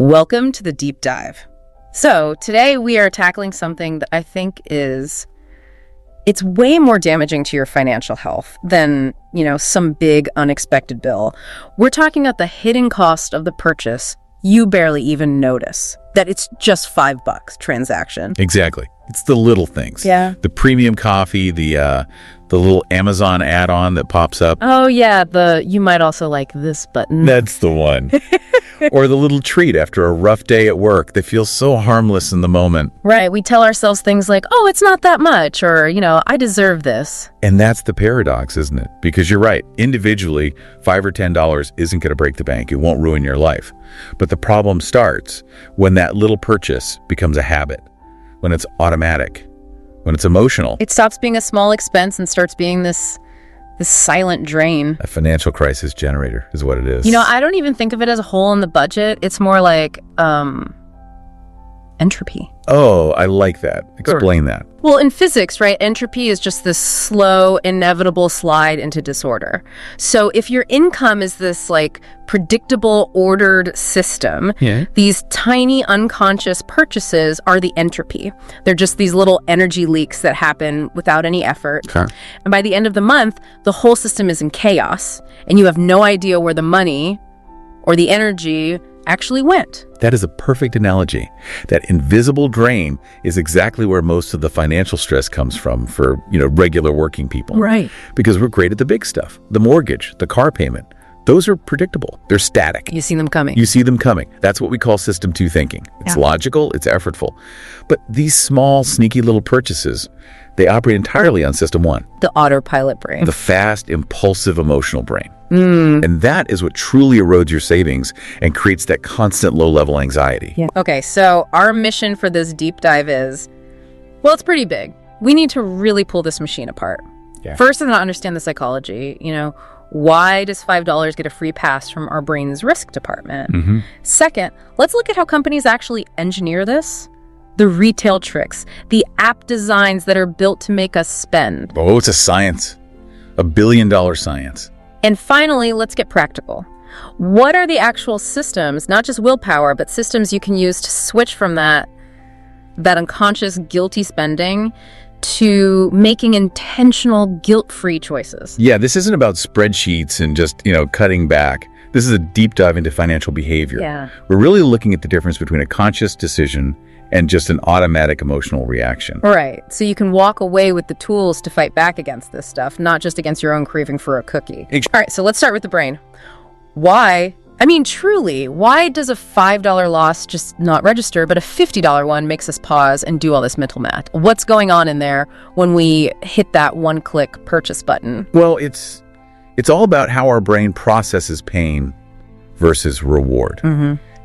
Welcome to the deep dive. So today we are tackling something that I think it's way more damaging to your financial health than, some big unexpected bill. We're talking about the hidden cost of the purchase you barely even notice, that it's just $5 transaction. Exactly. It's the little things. Yeah. The premium coffee, the little Amazon add-on that pops up. Oh yeah, you might also like this button. That's the one. Or the little treat after a rough day at work that feels so harmless in the moment. Right. We tell ourselves things like, oh, it's not that much, or, I deserve this. And that's the paradox, isn't it? Because you're right. Individually, $5 or $10 isn't going to break the bank. It won't ruin your life. But the problem starts when that little purchase becomes a habit, when it's automatic, when it's emotional. It stops being a small expense and starts being this silent drain. A financial crisis generator is what it is. I don't even think of it as a hole in the budget. It's more like entropy. Oh, I like that. Explain that. Well, in physics, right, entropy is just this slow, inevitable slide into disorder. So if your income is this predictable, ordered system, these tiny unconscious purchases are the entropy. They're just these little energy leaks that happen without any effort. Okay. And by the end of the month, the whole system is in chaos, and you have no idea where the money or the energy actually went. That is a perfect analogy. That invisible drain is exactly where most of the financial stress comes from for, regular working people. Right. Because we're great at the big stuff. The mortgage, the car payment. Those are predictable. They're static. You see them coming. You see them coming. That's what we call system 2 thinking. It's logical, it's effortful. But these small, sneaky little purchases, they operate entirely on system 1. The autopilot brain. The fast, impulsive, emotional brain. And that is what truly erodes your savings and creates that constant low-level anxiety. Yeah. Okay, so our mission for this deep dive is, it's pretty big. We need to really pull this machine apart. Yeah. First, to understand the psychology, why does $5 get a free pass from our brain's risk department? Second, let's look at how companies actually engineer this. The retail tricks, the app designs that are built to make us spend. Oh, it's a science. $1 billion science. And finally, let's get practical. What are the actual systems, not just willpower, but systems you can use to switch from that unconscious, guilty spending to making intentional, guilt-free choices? Yeah, this isn't about spreadsheets and just, cutting back. This is a deep dive into financial behavior. Yeah. We're really looking at the difference between a conscious decision and just an automatic emotional reaction. Right. So you can walk away with the tools to fight back against this stuff, not just against your own craving for a cookie. All right, so let's start with the brain. Why does a $5 loss just not register, but a $50 one makes us pause and do all this mental math? What's going on in there when we hit that one-click purchase button? Well, it's all about how our brain processes pain versus reward.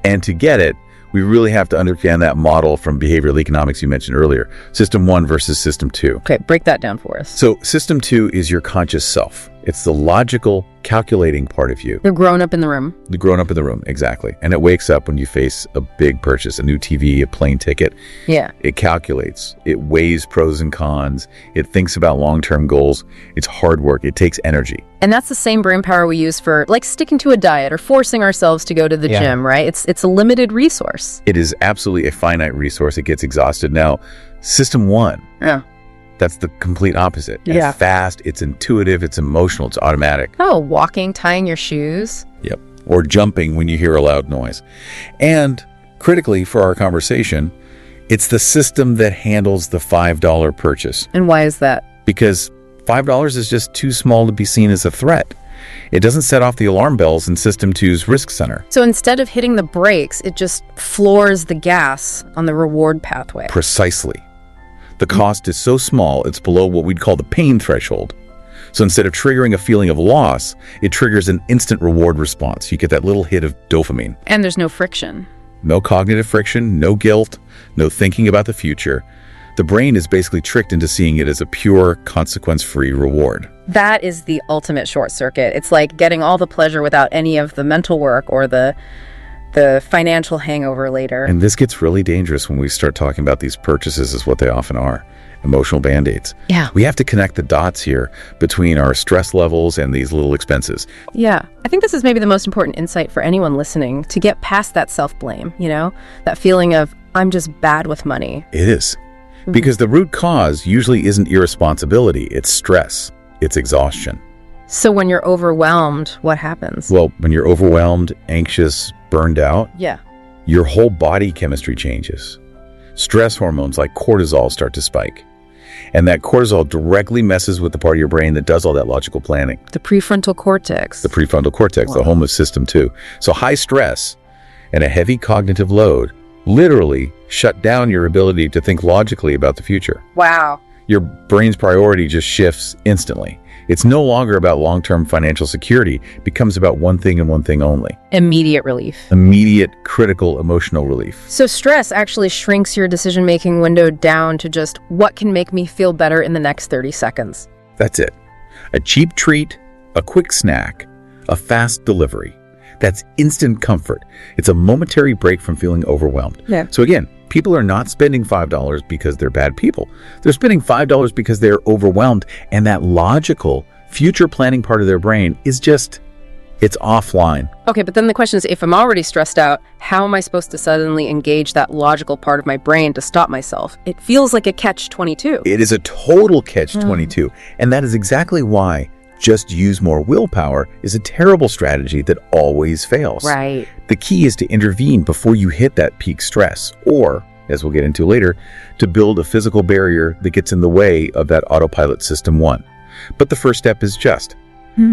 And to get it, we really have to understand that model from behavioral economics you mentioned earlier, system 1 versus system 2. Okay, break that down for us. So system 2 is your conscious self. It's the logical, calculating part of you. The grown up in the room. The grown up in the room, exactly. And it wakes up when you face a big purchase, a new TV, a plane ticket. Yeah. It calculates. It weighs pros and cons. It thinks about long-term goals. It's hard work. It takes energy. And that's the same brain power we use for sticking to a diet or forcing ourselves to go to the gym, right? It's a limited resource. It is absolutely a finite resource. It gets exhausted. Now, system 1. Yeah. That's the complete opposite. Yeah. It's fast, it's intuitive, it's emotional, it's automatic. Oh, walking, tying your shoes. Yep. Or jumping when you hear a loud noise. And critically for our conversation, it's the system that handles the $5 purchase. And why is that? Because $5 is just too small to be seen as a threat. It doesn't set off the alarm bells in System 2's risk center. So instead of hitting the brakes, it just floors the gas on the reward pathway. Precisely. The cost is so small, it's below what we'd call the pain threshold. So instead of triggering a feeling of loss, it triggers an instant reward response. You get that little hit of dopamine. And there's no friction. No cognitive friction, no guilt, no thinking about the future. The brain is basically tricked into seeing it as a pure, consequence-free reward. That is the ultimate short circuit. It's like getting all the pleasure without any of the mental work or the the financial hangover later. And this gets really dangerous when we start talking about these purchases as what they often are. Emotional band-aids. Yeah. We have to connect the dots here between our stress levels and these little expenses. Yeah. I think this is maybe the most important insight for anyone listening, to get past that self-blame, that feeling of, I'm just bad with money. It is. Because the root cause usually isn't irresponsibility, it's stress, it's exhaustion. So when you're overwhelmed, what happens? Well, when you're overwhelmed, anxious, burned out, Yeah. your whole body chemistry changes. Stress hormones like cortisol start to spike. And that cortisol directly messes with the part of your brain that does all that logical planning. The prefrontal cortex. The prefrontal cortex, the harmless system too. So high stress and a heavy cognitive load literally shut down your ability to think logically about the future. Wow. Your brain's priority just shifts instantly. It's no longer about long-term financial security. It becomes about one thing and one thing only. Immediate relief. Immediate, critical emotional relief. So stress actually shrinks your decision-making window down to just what can make me feel better in the next 30 seconds. That's it. A cheap treat, a quick snack, a fast delivery. That's instant comfort. It's a momentary break from feeling overwhelmed. Yeah. So again, people are not spending $5 because they're bad people. They're spending $5 because they're overwhelmed, and that logical, future planning part of their brain is just, it's offline. Okay, but then the question is, if I'm already stressed out, how am I supposed to suddenly engage that logical part of my brain to stop myself? It feels like a catch-22. It is a total catch-22, and that is exactly why just use more willpower is a terrible strategy that always fails. Right. The key is to intervene before you hit that peak stress, or, as we'll get into later, to build a physical barrier that gets in the way of that autopilot system 1. But the first step is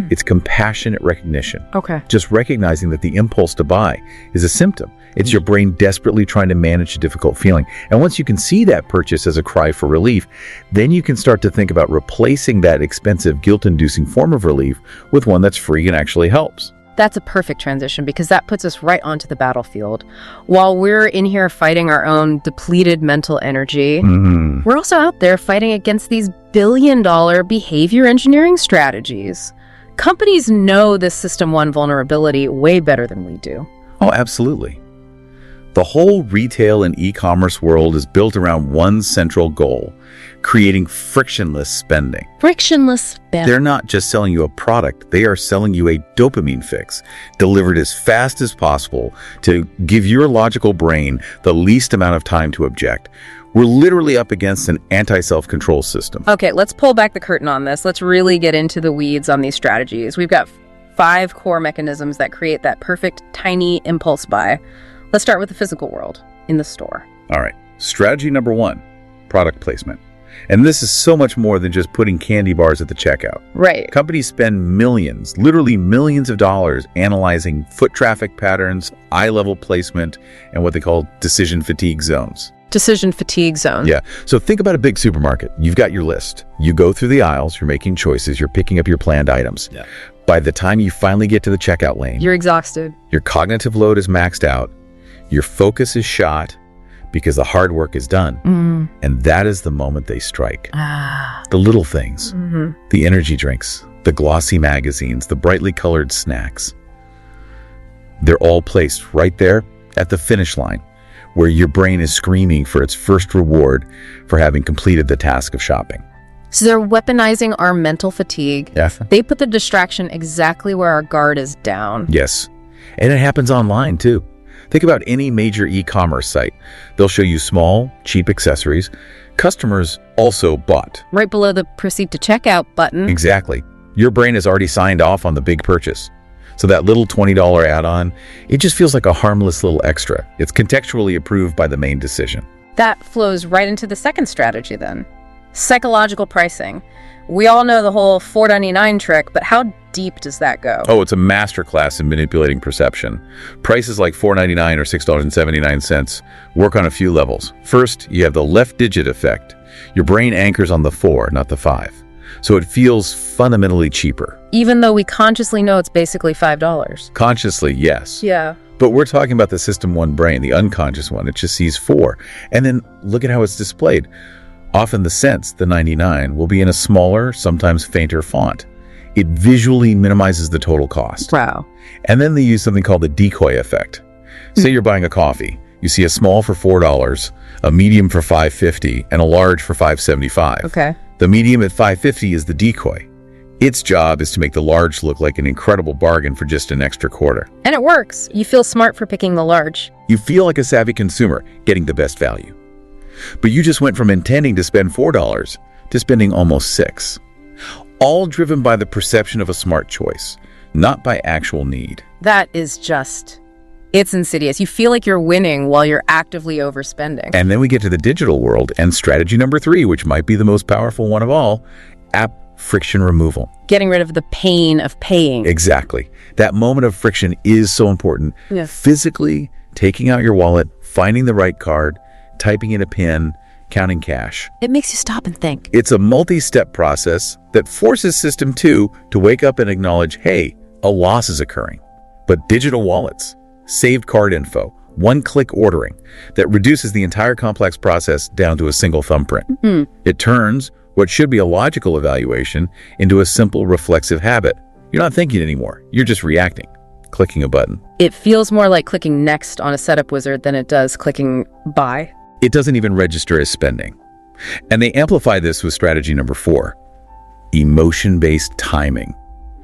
it's compassionate recognition. Okay. Just recognizing that the impulse to buy is a symptom. It's your brain desperately trying to manage a difficult feeling. And once you can see that purchase as a cry for relief, then you can start to think about replacing that expensive, guilt-inducing form of relief with one that's free and actually helps. That's a perfect transition, because that puts us right onto the battlefield. While we're in here fighting our own depleted mental energy, we're also out there fighting against these billion-dollar behavior engineering strategies. Companies know this System 1 vulnerability way better than we do. Oh, absolutely. The whole retail and e-commerce world is built around one central goal: creating frictionless spending. Frictionless spending. They're not just selling you a product, they are selling you a dopamine fix, delivered as fast as possible to give your logical brain the least amount of time to object. We're literally up against an anti-self-control system. Okay, let's pull back the curtain on this. Let's really get into the weeds on these strategies. We've got 5 core mechanisms that create that perfect tiny impulse buy. Let's start with the physical world, in the store. All right, strategy number 1, product placement. And this is so much more than just putting candy bars at the checkout. Right. Companies spend millions, literally millions of dollars analyzing foot traffic patterns, eye-level placement, and what they call decision fatigue zones. Decision fatigue zone. Yeah. So think about a big supermarket. You've got your list. You go through the aisles, you're making choices, you're picking up your planned items. Yeah. By the time you finally get to the checkout lane, You're exhausted. Your cognitive load is maxed out. Your focus is shot because the hard work is done. And that is the moment they strike. The little things, the energy drinks, the glossy magazines, the brightly colored snacks. They're all placed right there at the finish line, where your brain is screaming for its first reward for having completed the task of shopping. So they're weaponizing our mental fatigue. Yes. They put the distraction exactly where our guard is down. Yes. And it happens online too. Think about any major e-commerce site. They'll show you small, cheap accessories. Customers also bought. Right below the proceed to checkout button. Exactly. Your brain has already signed off on the big purchase. So that little $20 add-on, it just feels like a harmless little extra. It's contextually approved by the main decision. That flows right into the second strategy then. Psychological pricing. We all know the whole $4.99 trick, but how deep does that go? Oh, it's a masterclass in manipulating perception. Prices like $4.99 or $6.79 work on a few levels. First, you have the left digit effect. Your brain anchors on the 4, not the 5. So it feels fundamentally cheaper. Even though we consciously know it's basically $5. Consciously, yes. Yeah. But we're talking about the System 1 brain, the unconscious one. It just sees 4. And then look at how it's displayed. Often the cents, the 99, will be in a smaller, sometimes fainter font. It visually minimizes the total cost. Wow. And then they use something called the decoy effect. Say you're buying a coffee. You see a small for $4, a medium for $5.50, and a large for $5.75. Okay. The medium at $5.50 is the decoy. Its job is to make the large look like an incredible bargain for just an extra quarter. And it works. You feel smart for picking the large. You feel like a savvy consumer getting the best value. But you just went from intending to spend $4 to spending almost $6. All driven by the perception of a smart choice, not by actual need. That is just... It's insidious. You feel like you're winning while you're actively overspending. And then we get to the digital world and strategy number 3, which might be the most powerful one of all, app friction removal. Getting rid of the pain of paying. Exactly. That moment of friction is so important. Yeah. Physically taking out your wallet, finding the right card, typing in a PIN, counting cash. It makes you stop and think. It's a multi-step process that forces System 2 to wake up and acknowledge, hey, a loss is occurring. But digital wallets, saved card info, one-click ordering, that reduces the entire complex process down to a single thumbprint. It turns what should be a logical evaluation into a simple reflexive habit. You're not thinking anymore. You're just reacting, clicking a button. It feels more like clicking next on a setup wizard than it does clicking buy. It doesn't even register as spending. And they amplify this with strategy number 4, emotion-based timing.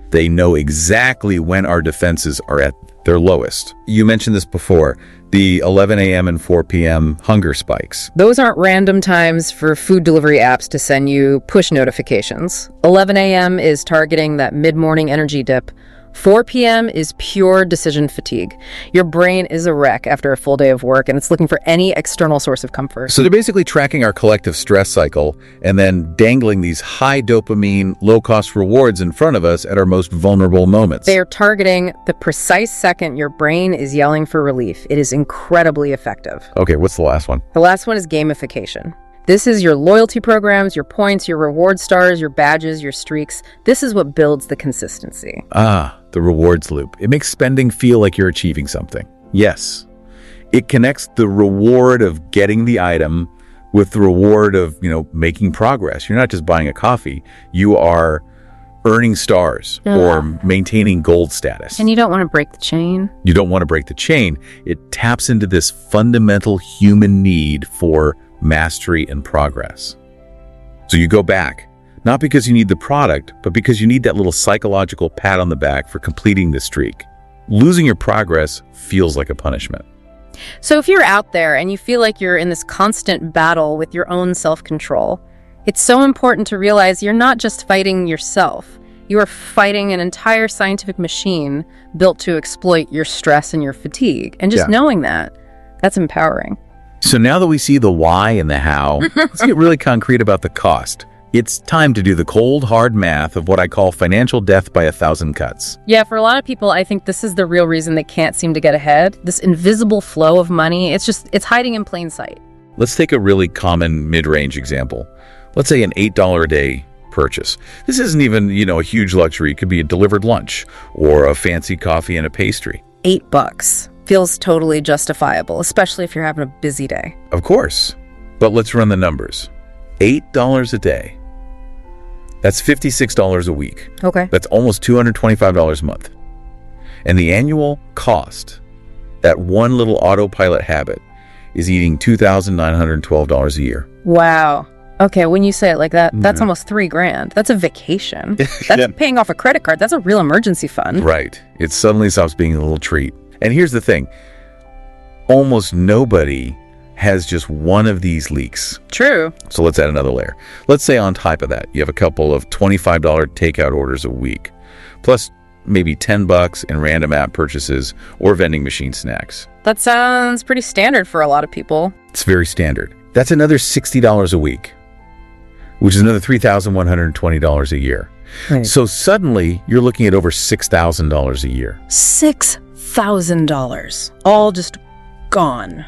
They know exactly when our defenses are at their lowest. You mentioned this before, the 11 a.m. and 4 p.m. hunger spikes. Those aren't random times for food delivery apps to send you push notifications. 11 a.m. is targeting that mid-morning energy dip. 4 p.m. is pure decision fatigue. Your brain is a wreck after a full day of work, and it's looking for any external source of comfort. So they're basically tracking our collective stress cycle and then dangling these high dopamine, low-cost rewards in front of us at our most vulnerable moments. They are targeting the precise second your brain is yelling for relief. It is incredibly effective. Okay, what's the last one? The last one is gamification. This is your loyalty programs, your points, your reward stars, your badges, your streaks. This is what builds the consistency. The rewards loop. It makes spending feel like you're achieving something. Yes. It connects the reward of getting the item with the reward of, making progress. You're not just buying a coffee. You are earning stars or maintaining gold status. And you don't want to break the chain. You don't want to break the chain. It taps into this fundamental human need for mastery and progress. So you go back, not because you need the product, but because you need that little psychological pat on the back for completing the streak. Losing your progress feels like a punishment. So if you're out there and you feel like you're in this constant battle with your own self-control, it's so important to realize you're not just fighting yourself. You are fighting an entire scientific machine built to exploit your stress and your fatigue. And just knowing that, that's empowering. So now that we see the why and the how, let's get really concrete about the cost. It's time to do the cold, hard math of what I call financial death by 1,000 cuts. Yeah, for a lot of people, I think this is the real reason they can't seem to get ahead. This invisible flow of money, it's hiding in plain sight. Let's take a really common mid-range example. Let's say an $8 a day purchase. This isn't even, a huge luxury. It could be a delivered lunch or a fancy coffee and a pastry. $8 feels totally justifiable, especially if you're having a busy day. Of course. But let's run the numbers. $8 a day. That's $56 a week. Okay. That's almost $225 a month. And the annual cost, that one little autopilot habit, is eating $2,912 a year. Wow. Okay, when you say it like that, that's almost $3,000. That's a vacation. That's paying off a credit card. That's a real emergency fund. Right. It suddenly stops being a little treat. And here's the thing. Almost nobody has just one of these leaks. True. So let's add another layer. Let's say on top of that, you have a couple of $25 takeout orders a week, plus maybe $10 in random app purchases or vending machine snacks. That sounds pretty standard for a lot of people. It's very standard. That's another $60 a week, which is another $3,120 a year. Right. So suddenly you're looking at over $6,000 a year. $6,000. All just gone.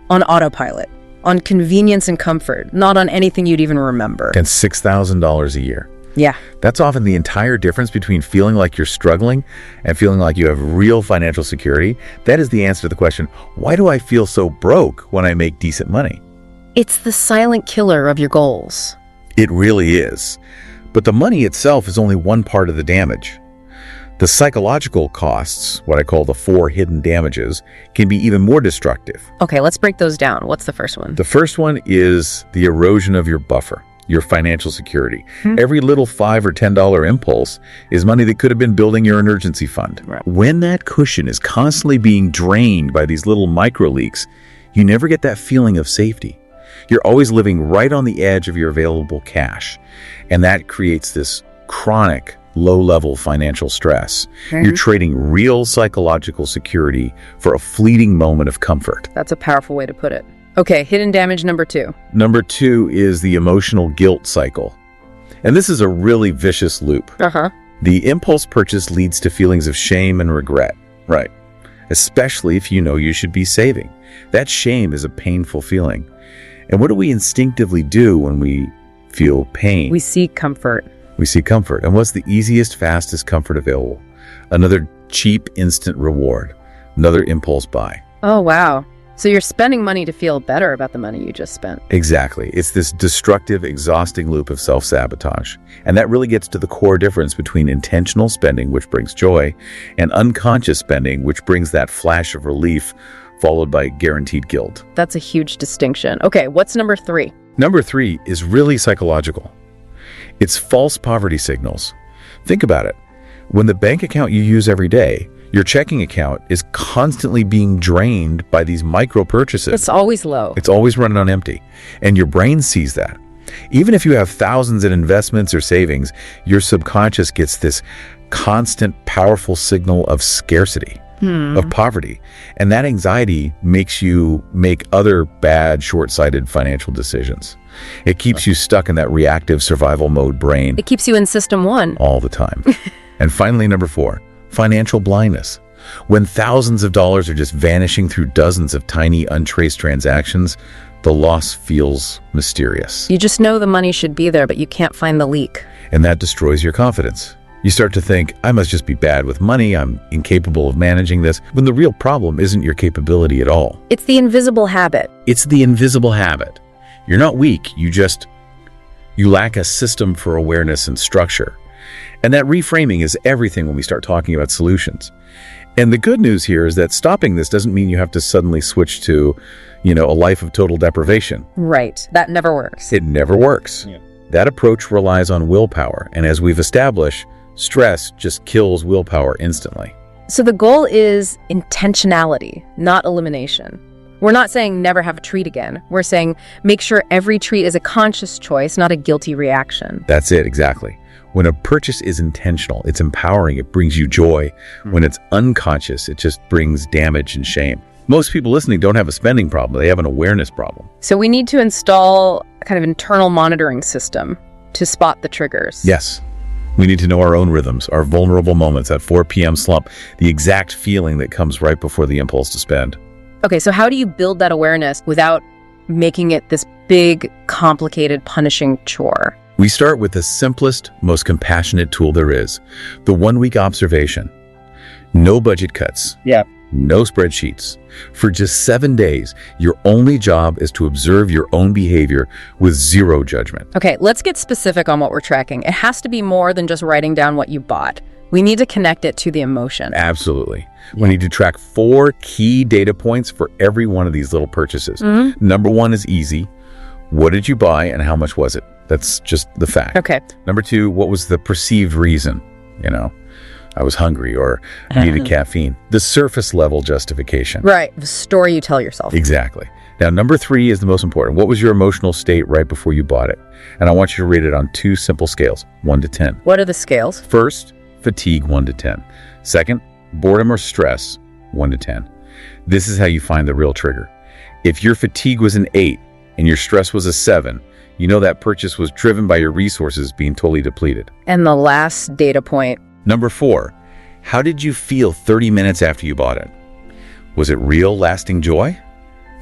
On autopilot, on convenience and comfort, not on anything you'd even remember. And $6,000 a year. Yeah. That's often the entire difference between feeling like you're struggling and feeling like you have real financial security. That is the answer to the question, why do I feel so broke when I make decent money? It's the silent killer of your goals. It really is. But the money itself is only one part of the damage. The psychological costs, what I call the 4 hidden damages, can be even more destructive. Okay, let's break those down. What's the first one? The first one is the erosion of your buffer, your financial security. Every little $5 or $10 impulse is money that could have been building your emergency fund. Right. When that cushion is constantly being drained by these little micro leaks, you never get that feeling of safety. You're always living right on the edge of your available cash, and that creates this chronic low-level financial stress. You're trading real psychological security for a fleeting moment of comfort. That's a powerful way to put it. Okay, hidden damage number 2. Number 2 is the emotional guilt cycle. And this is a really vicious loop. The impulse purchase leads to feelings of shame and regret. Right. Especially if you know you should be saving. That shame is a painful feeling. And what do we instinctively do when we feel pain? We seek comfort. We seek comfort. And what's the easiest, fastest comfort available? Another cheap, instant reward. Another impulse buy. Oh, wow. So you're spending money to feel better about the money you just spent. Exactly. It's this destructive, exhausting loop of self-sabotage. And that really gets to the core difference between intentional spending, which brings joy, and unconscious spending, which brings that flash of relief, followed by guaranteed guilt. That's a huge distinction. Okay, what's number 3? Number 3 is really psychological. It's false poverty signals. Think about it. When the bank account you use every day, your checking account is constantly being drained by these micro purchases. It's always low. It's always running on empty. And your brain sees that. Even if you have thousands in investments or savings, your subconscious gets this constant, powerful signal of scarcity, of poverty. And that anxiety makes you make other bad, short-sighted financial decisions. It keeps you stuck in that reactive survival mode brain. It keeps you in system 1. All the time. And finally, number 4, financial blindness. When thousands of dollars are just vanishing through dozens of tiny, untraced transactions, the loss feels mysterious. You just know the money should be there, but you can't find the leak. And that destroys your confidence. You start to think, I must just be bad with money, I'm incapable of managing this, when the real problem isn't your capability at all. It's the invisible habit. It's the invisible habit. You're not weak, you lack a system for awareness and structure. And that reframing is everything when we start talking about solutions. And the good news here is that stopping this doesn't mean you have to suddenly switch to, a life of total deprivation. Right. That never works. It never works. Yeah. That approach relies on willpower. And as we've established, stress just kills willpower instantly. So the goal is intentionality, not elimination. We're not saying never have a treat again. We're saying make sure every treat is a conscious choice, not a guilty reaction. That's it, exactly. When a purchase is intentional, it's empowering, it brings you joy. When it's unconscious, it just brings damage and shame. Most people listening don't have a spending problem, they have an awareness problem. So we need to install a kind of internal monitoring system to spot the triggers. Yes. We need to know our own rhythms, our vulnerable moments, that 4 p.m. slump, the exact feeling that comes right before the impulse to spend. Okay, so how do you build that awareness without making it this big, complicated, punishing chore? We start with the simplest, most compassionate tool there is, the 1-week observation. No budget cuts. Yeah. No spreadsheets. For just 7 days, your only job is to observe your own behavior with zero judgment. Okay, let's get specific on what we're tracking. It has to be more than just writing down what you bought. We need to connect it to the emotion. Absolutely. We need to track 4 key data points for every one of these little purchases. Number 1 is easy. What did you buy and how much was it? That's just the fact. Okay. Number 2, what was the perceived reason? I was hungry or needed caffeine. The surface level justification. Right. The story you tell yourself. Exactly. Now, number 3 is the most important. What was your emotional state right before you bought it? And I want you to rate it on 2 simple scales, 1 to 10. What are the scales? First, fatigue, 1 to 10. Second, boredom or stress, 1 to 10. This is how you find the real trigger. If your fatigue was an 8 and your stress was a 7, you know that purchase was driven by your resources being totally depleted. And the last data point. Number 4, how did you feel 30 minutes after you bought it? Was it real, lasting joy?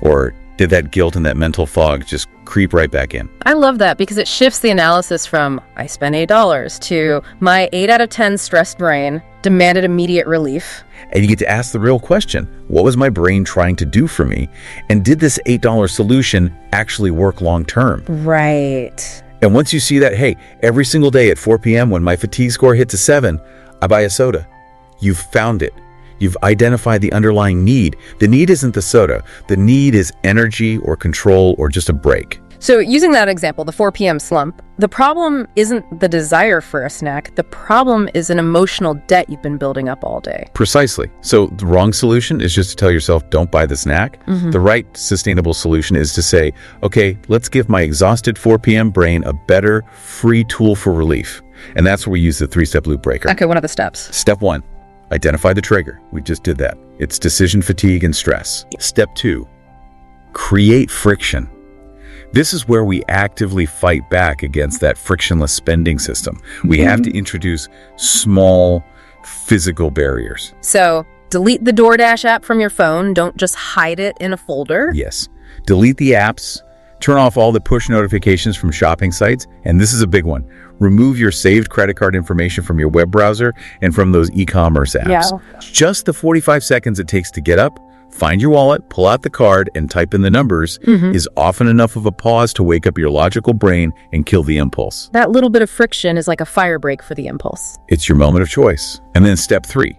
Or did that guilt and that mental fog just creep right back in? I love that because it shifts the analysis from I spent $8 to my 8 out of 10 stressed brain demanded immediate relief. And you get to ask the real question, what was my brain trying to do for me? And did this $8 solution actually work long term? Right. And once you see that, hey, every single day at 4 p.m. when my fatigue score hits a 7, I buy a soda. You've found it. You've identified the underlying need. The need isn't the soda. The need is energy or control or just a break. So using that example, the 4 p.m. slump, the problem isn't the desire for a snack. The problem is an emotional debt you've been building up all day. Precisely. So the wrong solution is just to tell yourself, don't buy the snack. The right sustainable solution is to say, okay, let's give my exhausted 4 p.m. brain a better free tool for relief. And that's where we use the 3-step loop breaker. Okay, what are the steps? Step 1, identify the trigger. We just did that. It's decision fatigue and stress. Step 2, create friction. This is where we actively fight back against that frictionless spending system. We have to introduce small physical barriers. So delete the DoorDash app from your phone. Don't just hide it in a folder. Yes. Delete the apps. Turn off all the push notifications from shopping sites. And this is a big one. Remove your saved credit card information from your web browser and from those e-commerce apps. Yeah. Just the 45 seconds it takes to get up, find your wallet, pull out the card, and type in the numbers is often enough of a pause to wake up your logical brain and kill the impulse. That little bit of friction is like a fire break for the impulse. It's your moment of choice. And then step 3,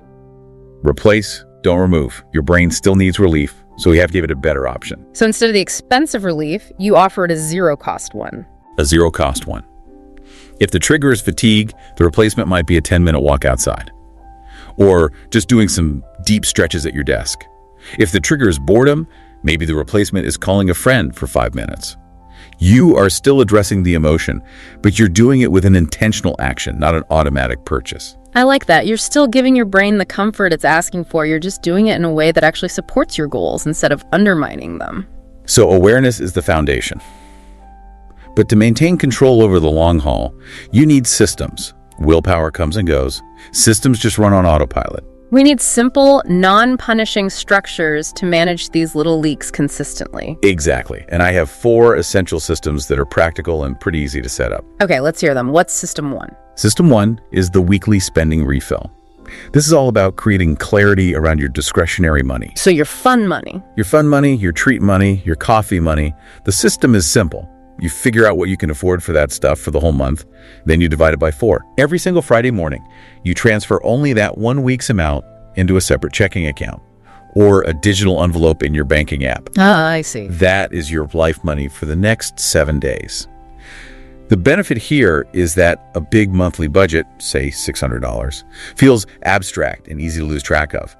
replace, don't remove. Your brain still needs relief, so we have to give it a better option. So instead of the expensive relief, you offer it a zero-cost one. A zero-cost one. If the trigger is fatigue, the replacement might be a 10-minute walk outside, or just doing some deep stretches at your desk. If the trigger is boredom, maybe the replacement is calling a friend for 5 minutes. You are still addressing the emotion, but you're doing it with an intentional action, not an automatic purchase. I like that. You're still giving your brain the comfort it's asking for. You're just doing it in a way that actually supports your goals instead of undermining them. So awareness is the foundation. But to maintain control over the long haul, you need systems. Willpower comes and goes. Systems just run on autopilot. We need simple, non-punishing structures to manage these little leaks consistently. Exactly. And I have 4 essential systems that are practical and pretty easy to set up. Okay, let's hear them. What's system 1? System 1 is the weekly spending refill. This is all about creating clarity around your discretionary money. So your fun money. Your fun money, your treat money, your coffee money. The system is simple. You figure out what you can afford for that stuff for the whole month, then you divide it by 4. Every single Friday morning, you transfer only that 1 week's amount into a separate checking account or a digital envelope in your banking app. Ah, I see. That is your life money for the next 7 days. The benefit here is that a big monthly budget, say $600, feels abstract and easy to lose track of.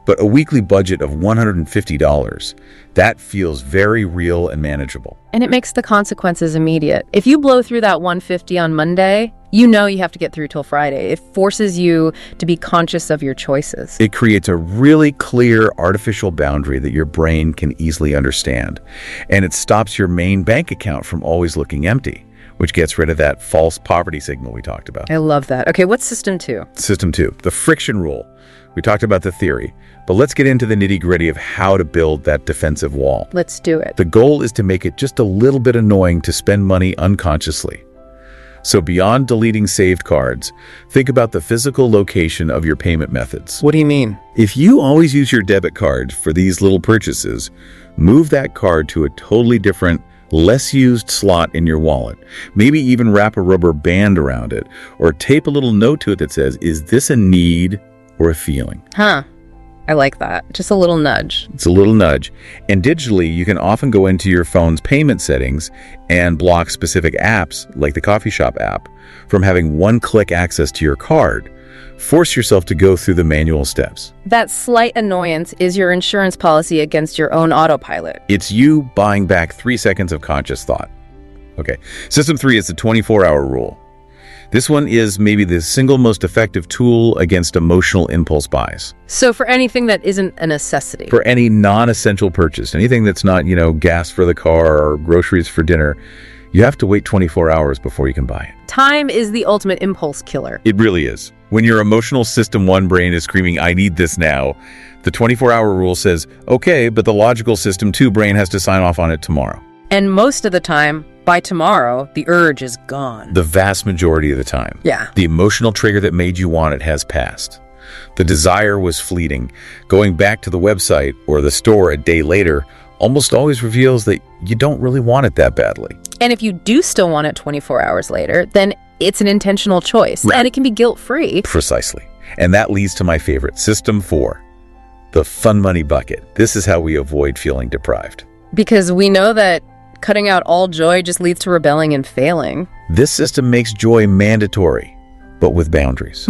But a weekly budget of $150, that feels very real and manageable. And it makes the consequences immediate. If you blow through that $150 on Monday, you know you have to get through till Friday. It forces you to be conscious of your choices. It creates a really clear artificial boundary that your brain can easily understand. And it stops your main bank account from always looking empty, which gets rid of that false poverty signal we talked about. I love that. Okay, what's system 2? System 2, the friction rule. We talked about the theory, but let's get into the nitty-gritty of how to build that defensive wall. Let's do it. The goal is to make it just a little bit annoying to spend money unconsciously. So beyond deleting saved cards, think about the physical location of your payment methods. What do you mean? If you always use your debit card for these little purchases, move that card to a totally different, less used slot in your wallet. Maybe even wrap a rubber band around it or tape a little note to it that says, is this a need or a feeling? Huh. I like that. Just a little nudge. It's a little nudge. And digitally, you can often go into your phone's payment settings and block specific apps, like the coffee shop app, from having one-click access to your card. Force yourself to go through the manual steps. That slight annoyance is your insurance policy against your own autopilot. It's you buying back 3 seconds of conscious thought. Okay, system 3 is the 24-hour rule. This one is maybe the single most effective tool against emotional impulse buys. So for anything that isn't a necessity. For any non-essential purchase, anything that's not, gas for the car or groceries for dinner, you have to wait 24 hours before you can buy it. Time is the ultimate impulse killer. It really is. When your emotional system 1 brain is screaming, I need this now, the 24-hour rule says, okay, but the logical system 2 brain has to sign off on it tomorrow. And most of the time, by tomorrow, the urge is gone. The vast majority of the time. Yeah. The emotional trigger that made you want it has passed. The desire was fleeting. Going back to the website or the store a day later almost always reveals that you don't really want it that badly. And if you do still want it 24 hours later, then it's an intentional choice. Right. And it can be guilt-free. Precisely. And that leads to my favorite, System 4, the fun money bucket. This is how we avoid feeling deprived. Because we know that cutting out all joy just leads to rebelling and failing. This system makes joy mandatory, but with boundaries.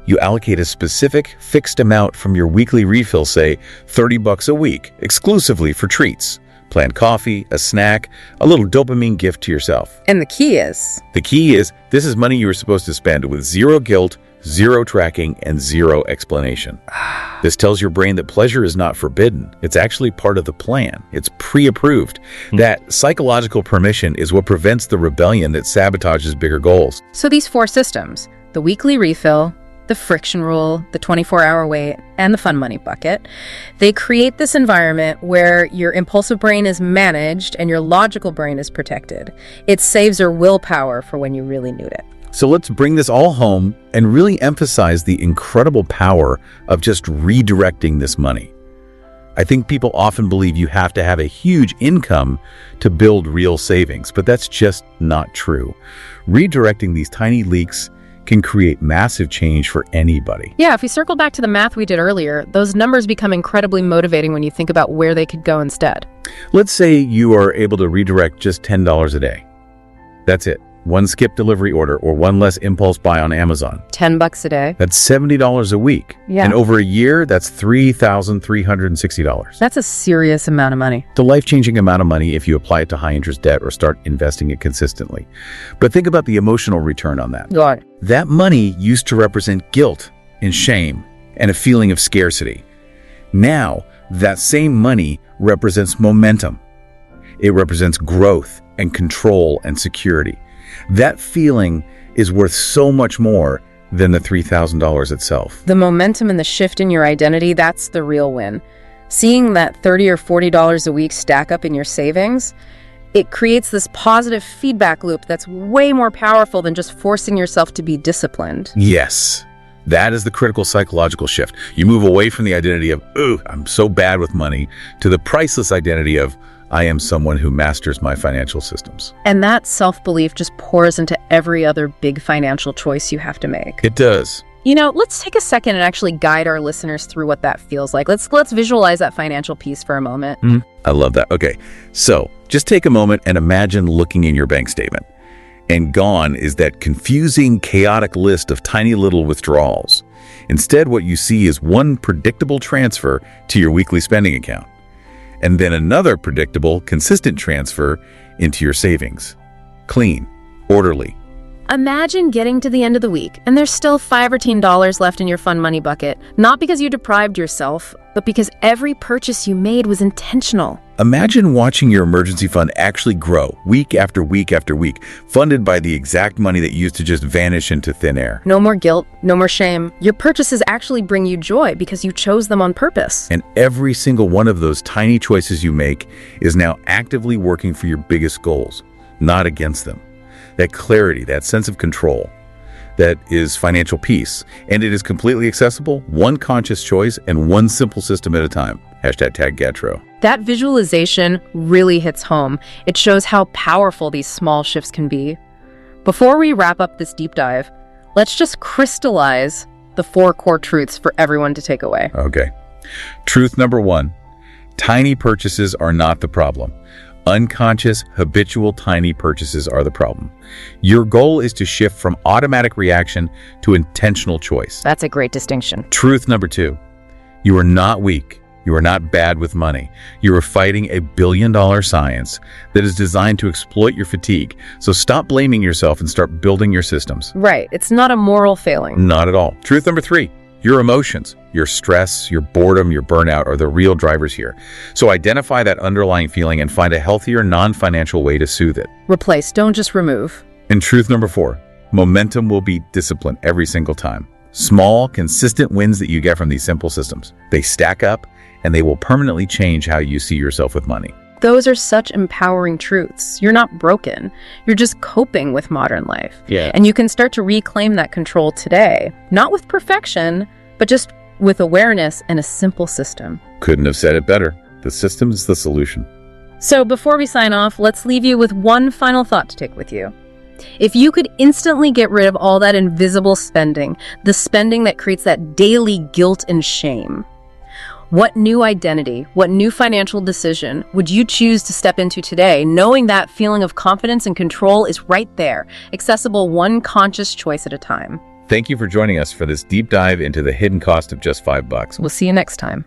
You allocate a specific fixed amount from your weekly refill, say $30 a week, exclusively for treats. Planned coffee, a snack, a little dopamine gift to yourself. And the key is, this is money you are supposed to spend with zero guilt, zero tracking, and zero explanation. This tells your brain that pleasure is not forbidden. It's actually part of the plan. It's pre-approved. That psychological permission is what prevents the rebellion that sabotages bigger goals. so these 4 systems, the weekly refill, the friction rule, the 24-hour wait, and the fun money bucket, they create this environment where your impulsive brain is managed and your logical brain is protected. It saves your willpower for when you really need it. So let's bring this all home and really emphasize the incredible power of just redirecting this money. I think people often believe you have to have a huge income to build real savings, but that's just not true. Redirecting these tiny leaks can create massive change for anybody. Yeah, if we circle back to the math we did earlier, those numbers become incredibly motivating when you think about where they could go instead. Let's say you are able to redirect just $10 a day. That's it. One skip delivery order or one less impulse buy on Amazon. $10 a day. That's $70 a week. Yeah. And over a year, that's $3,360. That's a serious amount of money. It's a life-changing amount of money if you apply it to high-interest debt or start investing it consistently. But think about the emotional return on that. God. That money used to represent guilt and shame and a feeling of scarcity. Now, that same money represents momentum. It represents growth and control and security. That feeling is worth so much more than the $3,000 itself. The momentum and the shift in your identity, that's the real win. Seeing that $30 or $40 a week stack up in your savings, it creates this positive feedback loop that's way more powerful than just forcing yourself to be disciplined. Yes, that is the critical psychological shift. You move away from the identity of, ooh, I'm so bad with money, to the priceless identity of, I am someone who masters my financial systems. And that self-belief just pours into every other big financial choice you have to make. It does. You know, let's take a second and actually guide our listeners through what that feels like. Let's visualize that financial piece for a moment. I love that. Okay, so just take a moment and imagine looking in your bank statement. And gone is that confusing, chaotic list of tiny little withdrawals. Instead, what you see is one predictable transfer to your weekly spending account, and then another predictable, consistent transfer into your savings. Clean, orderly. Imagine getting to the end of the week and there's still $5 or $10 left in your fun money bucket, not because you deprived yourself, but because every purchase you made was intentional. Imagine watching your emergency fund actually grow week after week after week, funded by the exact money that used to just vanish into thin air. No more guilt, no more shame. Your purchases actually bring you joy because you chose them on purpose. And every single one of those tiny choices you make is now actively working for your biggest goals, not against them. That clarity, that sense of control, that is financial peace. And it is completely accessible, one conscious choice, and one simple system at a time. #tag Gatro. That visualization really hits home. It shows how powerful these small shifts can be. Before we wrap up this deep dive, let's just crystallize the 4 core truths for everyone to take away. Okay. Truth number 1, tiny purchases are not the problem. Unconscious, habitual, tiny purchases are the problem. Your goal is to shift from automatic reaction to intentional choice. That's a great distinction. Truth number 2, you are not weak. You are not bad with money. You are fighting a billion-dollar science that is designed to exploit your fatigue. So stop blaming yourself and start building your systems. Right. It's not a moral failing. Not at all. Truth number 3, your emotions, your stress, your boredom, your burnout are the real drivers here. So identify that underlying feeling and find a healthier, non-financial way to soothe it. Replace, don't just remove. And truth number 4, momentum will be discipline every single time. Small, consistent wins that you get from these simple systems. They stack up and they will permanently change how you see yourself with money. Those are such empowering truths. You're not broken. You're just coping with modern life. Yeah. And you can start to reclaim that control today, not with perfection, but just with awareness and a simple system. Couldn't have said it better. The system is the solution. So before we sign off, let's leave you with one final thought to take with you. If you could instantly get rid of all that invisible spending, the spending that creates that daily guilt and shame, what new identity, what new financial decision would you choose to step into today, knowing that feeling of confidence and control is right there, accessible one conscious choice at a time? Thank you for joining us for this deep dive into the hidden cost of just $5. We'll see you next time.